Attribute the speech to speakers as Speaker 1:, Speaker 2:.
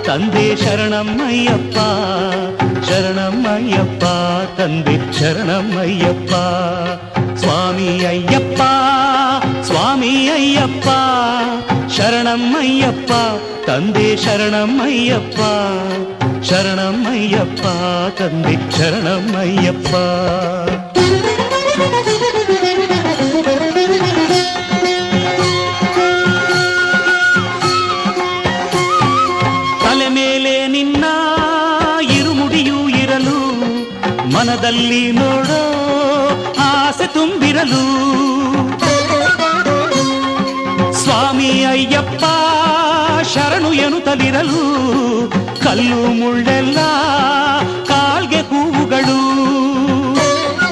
Speaker 1: ತಂದೆ ಶರಣಮ್ಮಯ್ಯಪ್ಪ ಶರಣಮ್ಮಯ್ಯಪ್ಪ ತಂದೆ ಶರಣಮ್ಮಯ್ಯಪ್ಪ ಸ್ವಾಮಿ ಅಯ್ಯಪ್ಪ ಸ್ವಾಮಿ ಅಯ್ಯಪ್ಪ ಶರಣಮ್ಮಯ್ಯಪ್ಪ ತಂದೆ ಶರಣಮ್ಮಯ್ಯಪ್ಪ ಶರಣಮ್ಮಯ್ಯಪ್ಪ ತಂದೆ ಶರಣಮ್ಮಯ್ಯಪ್ಪ ತಲೆ ಮೇಲೆ ನಿನ್ನ ಇರುಮುಡಿಯೂ ಇರಲು ಮನದಲ್ಲಿ ನೋಡೋ ಆಸೆ ತುಂಬಿರಲು ಸ್ವಾಮಿ ಅಯ್ಯಪ್ಪ ಶರಣು ಎನ್ನುತ್ತಲಿರಲು ಕಲ್ಲು ಮುಳ್ಳೆಲ್ಲ